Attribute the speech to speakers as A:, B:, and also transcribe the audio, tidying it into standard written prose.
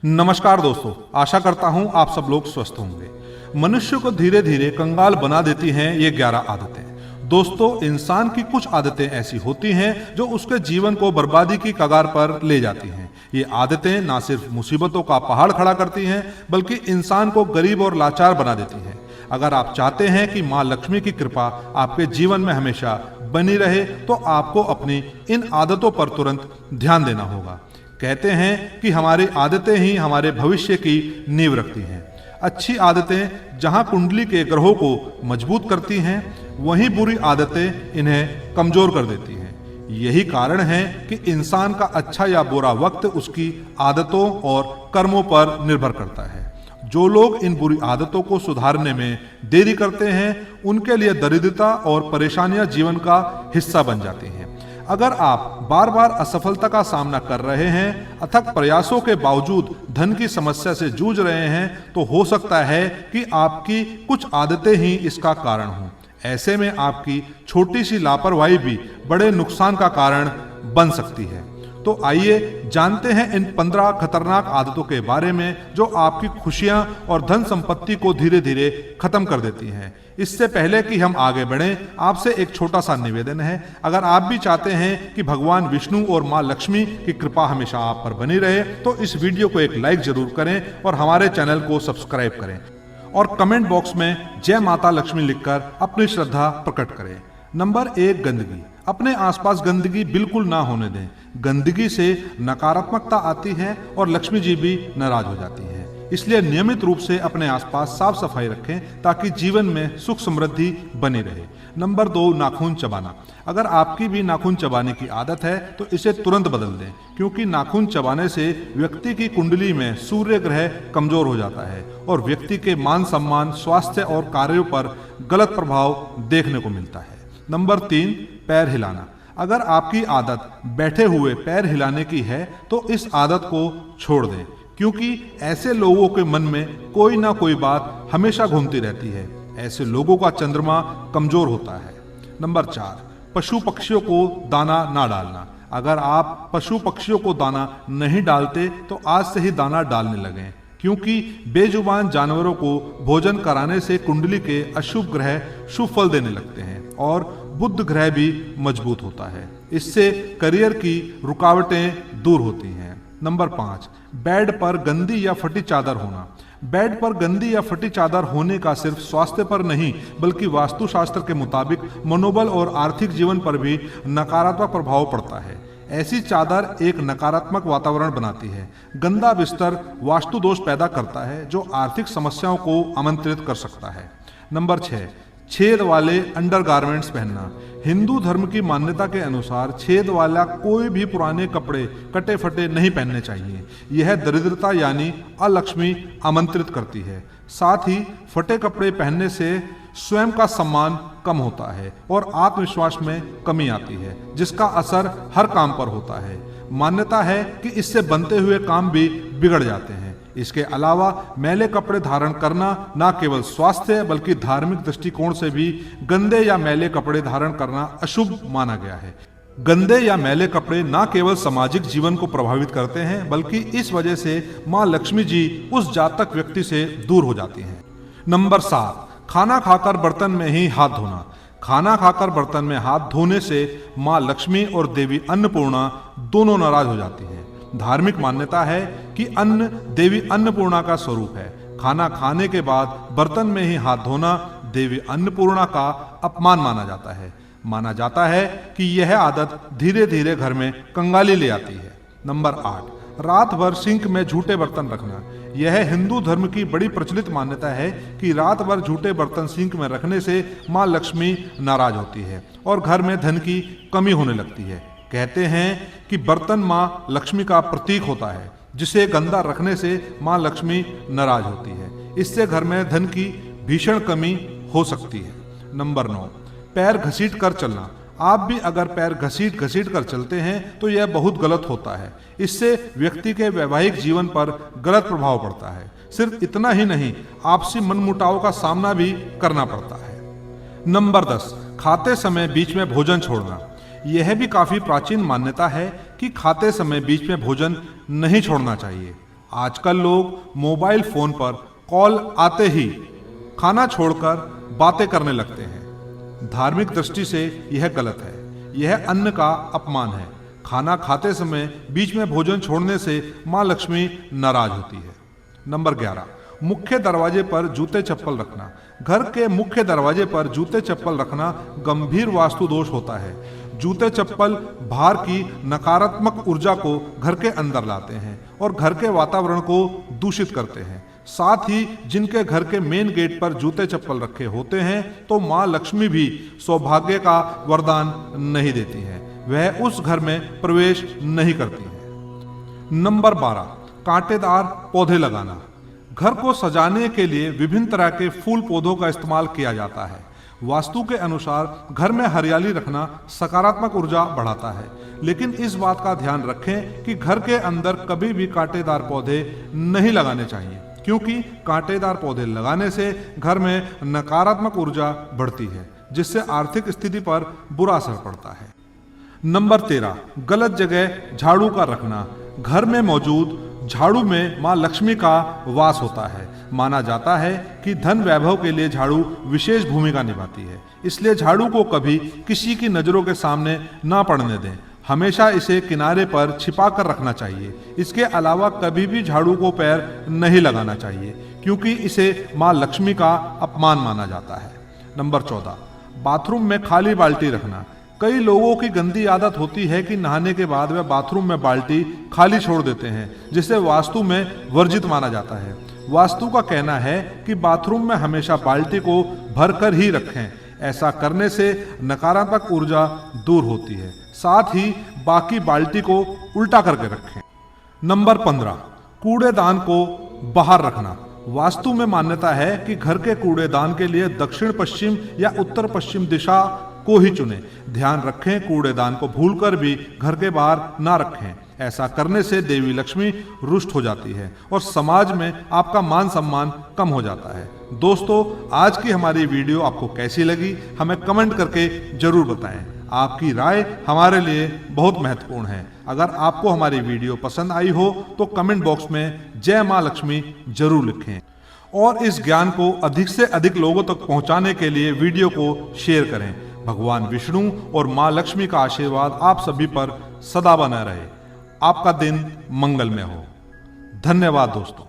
A: नमस्कार दोस्तों, आशा करता हूं आप सब लोग स्वस्थ होंगे। मनुष्य को धीरे धीरे कंगाल बना देती हैं ये 11 आदतें। दोस्तों, इंसान की कुछ आदतें ऐसी होती हैं जो उसके जीवन को बर्बादी की कगार पर ले जाती हैं। ये आदतें ना सिर्फ मुसीबतों का पहाड़ खड़ा करती हैं बल्कि इंसान को गरीब और लाचार बना देती हैं। अगर आप चाहते हैं कि माँ लक्ष्मी की कृपा आपके जीवन में हमेशा बनी रहे तो आपको अपनी इन आदतों पर तुरंत ध्यान देना होगा। कहते हैं कि हमारी आदतें ही हमारे भविष्य की नींव रखती हैं। अच्छी आदतें जहां कुंडली के ग्रहों को मजबूत करती हैं, वहीं बुरी आदतें इन्हें कमजोर कर देती हैं। यही कारण है कि इंसान का अच्छा या बुरा वक्त उसकी आदतों और कर्मों पर निर्भर करता है। जो लोग इन बुरी आदतों को सुधारने में देरी करते हैं, उनके लिए दरिद्रता और परेशानियां जीवन का हिस्सा बन जाती हैं। अगर आप बार बार असफलता का सामना कर रहे हैं, अथक प्रयासों के बावजूद धन की समस्या से जूझ रहे हैं, तो हो सकता है कि आपकी कुछ आदतें ही इसका कारण हों। ऐसे में आपकी छोटी सी लापरवाही भी बड़े नुकसान का कारण बन सकती है। तो आइए जानते हैं इन 15 खतरनाक आदतों के बारे में जो आपकी खुशियां और धन संपत्ति को धीरे धीरे खत्म कर देती हैं। इससे पहले कि हम आगे बढ़ें, आपसे एक छोटा सा निवेदन है। अगर आप भी चाहते हैं कि भगवान विष्णु और माँ लक्ष्मी की कृपा हमेशा आप पर बनी रहे, तो इस वीडियो को एक लाइक जरूर करें और हमारे चैनल को सब्सक्राइब करें और कमेंट बॉक्स में जय माता लक्ष्मी लिखकर अपनी श्रद्धा प्रकट करें। नंबर 1, गंदगी। अपने आसपास गंदगी बिल्कुल ना होने दें। गंदगी से नकारात्मकता आती है और लक्ष्मी जी भी नाराज हो जाती हैं। इसलिए नियमित रूप से अपने आसपास साफ सफाई रखें ताकि जीवन में सुख समृद्धि बनी रहे। नंबर 2, नाखून चबाना। अगर आपकी भी नाखून चबाने की आदत है तो इसे तुरंत बदल दें, क्योंकि नाखून चबाने से व्यक्ति की कुंडली में सूर्य ग्रह कमजोर हो जाता है और व्यक्ति के मान सम्मान, स्वास्थ्य और कार्यों पर गलत प्रभाव देखने को मिलता है। नंबर 3, पैर हिलाना। अगर आपकी आदत बैठे हुए पैर हिलाने की है तो इस आदत को छोड़ दें, क्योंकि ऐसे लोगों के मन में कोई ना कोई बात हमेशा घूमती रहती है। ऐसे लोगों का चंद्रमा कमजोर होता है। नंबर 4, पशु पक्षियों को दाना ना डालना। अगर आप पशु पक्षियों को दाना नहीं डालते तो आज से ही दाना डालने लगें, क्योंकि बेजुबान जानवरों को भोजन कराने से कुंडली के अशुभ ग्रह शुभ फल देने लगते हैं और बुध ग्रह भी मजबूत होता है। इससे करियर की रुकावटें दूर होती हैं। नंबर 5, बेड पर गंदी या फटी चादर होना। बेड पर गंदी या फटी चादर होने का सिर्फ स्वास्थ्य पर नहीं बल्कि वास्तुशास्त्र के मुताबिक मनोबल और आर्थिक जीवन पर भी नकारात्मक प्रभाव पड़ता है। ऐसी चादर एक नकारात्मक वातावरण बनाती है। गंदा बिस्तर वास्तु दोष पैदा करता है जो आर्थिक समस्याओं को आमंत्रित कर सकता है। नंबर 6, छेद वाले अंडरगारमेंट्स पहनना। हिंदू धर्म की मान्यता के अनुसार छेद वाला कोई भी पुराने कपड़े कटे फटे नहीं पहनने चाहिए। यह दरिद्रता यानी अलक्ष्मी आमंत्रित करती है। साथ ही फटे कपड़े पहनने से स्वयं का सम्मान कम होता है और आत्मविश्वास में कमी आती है, जिसका असर हर काम पर होता है। मान्यता है कि इससे बनते हुए काम भी बिगड़ जाते हैं। इसके अलावा मैले कपड़े धारण करना न केवल स्वास्थ्य बल्कि धार्मिक दृष्टिकोण से भी गंदे या मैले कपड़े धारण करना अशुभ माना गया है। गंदे या मैले कपड़े न केवल सामाजिक जीवन को प्रभावित करते हैं बल्कि इस वजह से माँ लक्ष्मी जी उस जातक व्यक्ति से दूर हो जाती हैं। नंबर 7, खाना खाकर बर्तन में ही हाथ धोना। खाना खाकर बर्तन में हाथ धोने से माँ लक्ष्मी और देवी अन्नपूर्णा दोनों नाराज हो जाती हैं। धार्मिक मान्यता है कि अन्न देवी अन्नपूर्णा का स्वरूप है। खाना खाने के बाद बर्तन में ही हाथ धोना देवी अन्नपूर्णा का अपमान माना जाता है। माना जाता है कि यह आदत धीरे धीरे घर में कंगाली ले आती है। नंबर 8, रात भर सिंक में झूठे बर्तन रखना। यह हिंदू धर्म की बड़ी प्रचलित मान्यता है कि रात भर झूठे बर्तन सिंक में रखने से माँ लक्ष्मी नाराज होती है और घर में धन की कमी होने लगती है। कहते हैं कि बर्तन माँ लक्ष्मी का प्रतीक होता है, जिसे गंदा रखने से माँ लक्ष्मी नाराज होती है। इससे घर में धन की भीषण कमी हो सकती है। नंबर 9, पैर घसीट कर चलना। आप भी अगर पैर घसीट कर चलते हैं तो यह बहुत गलत होता है। इससे व्यक्ति के वैवाहिक जीवन पर गलत प्रभाव पड़ता है। सिर्फ इतना ही नहीं, आपसी मनमुटाव का सामना भी करना पड़ता है। नंबर 10, खाते समय बीच में भोजन छोड़ना। यह भी काफी प्राचीन मान्यता है कि खाते समय बीच में भोजन नहीं छोड़ना चाहिए। आजकल लोग मोबाइल फोन पर कॉल आते ही खाना छोड़कर बातें करने लगते हैं। धार्मिक दृष्टि से यह गलत है। यह अन्न का अपमान है। खाना खाते समय बीच में भोजन छोड़ने से मां लक्ष्मी नाराज होती है। नंबर 11, मुख्य दरवाजे पर जूते चप्पल रखना। घर के मुख्य दरवाजे पर जूते चप्पल रखना गंभीर वास्तु दोष होता है। जूते चप्पल बाहर की नकारात्मक ऊर्जा को घर के अंदर लाते हैं और घर के वातावरण को दूषित करते हैं। साथ ही जिनके घर के मेन गेट पर जूते चप्पल रखे होते हैं तो मां लक्ष्मी भी सौभाग्य का वरदान नहीं देती हैं। वह उस घर में प्रवेश नहीं करती हैं। नंबर 12, कांटेदार पौधे लगाना। घर को सजाने के लिए विभिन्न तरह के फूल पौधों का इस्तेमाल किया जाता है। वास्तु के अनुसार घर में हरियाली रखना सकारात्मक ऊर्जा बढ़ाता है, लेकिन इस बात का ध्यान रखें कि घर के अंदर कभी भी कांटेदार पौधे नहीं लगाने चाहिए, क्योंकि कांटेदार पौधे लगाने से घर में नकारात्मक ऊर्जा बढ़ती है, जिससे आर्थिक स्थिति पर बुरा असर पड़ता है। नंबर 13, गलत जगह झाड़ू का रखना। घर में मौजूद झाड़ू में मां लक्ष्मी का वास होता है। माना जाता है कि धन वैभव के लिए झाड़ू विशेष भूमिका निभाती है, इसलिए झाड़ू को कभी किसी की नजरों के सामने ना पड़ने दें। हमेशा इसे किनारे पर छिपा कर रखना चाहिए। इसके अलावा कभी भी झाड़ू को पैर नहीं लगाना चाहिए, क्योंकि इसे मां लक्ष्मी का अपमान माना जाता है। नंबर 14, बाथरूम में खाली बाल्टी रखना। कई लोगों की गंदी आदत होती है कि नहाने के बाद वे बाथरूम में बाल्टी खाली छोड़ देते हैं, जिसे वास्तु में वर्जित माना जाता है। वास्तु का कहना है कि बाथरूम में हमेशा बाल्टी को भरकर ही रखें। ऐसा करने से नकारात्मक ऊर्जा दूर होती है। साथ ही बाकी बाल्टी को उल्टा करके रखें। नंबर 15, कूड़ेदान को बाहर रखना। वास्तु में मान्यता है कि घर के कूड़ेदान के लिए दक्षिण पश्चिम या उत्तर पश्चिम दिशा को ही चुनें। ध्यान रखें, कूड़ेदान को भूलकर भी घर के बाहर ना रखें। ऐसा करने से देवी लक्ष्मी रुष्ट हो जाती है और समाज में आपका मान सम्मान कम हो जाता है। दोस्तों, आज की हमारी वीडियो आपको कैसी लगी हमें कमेंट करके जरूर बताएं। आपकी राय हमारे लिए बहुत महत्वपूर्ण है। अगर आपको हमारी वीडियो पसंद आई हो तो कमेंट बॉक्स में जय मां लक्ष्मी जरूर लिखें और इस ज्ञान को अधिक से अधिक लोगों तक पहुंचाने के लिए वीडियो को शेयर करें। भगवान विष्णु और मां लक्ष्मी का आशीर्वाद आप सभी पर सदा बना रहे। आपका दिन मंगलमय हो। धन्यवाद दोस्तों।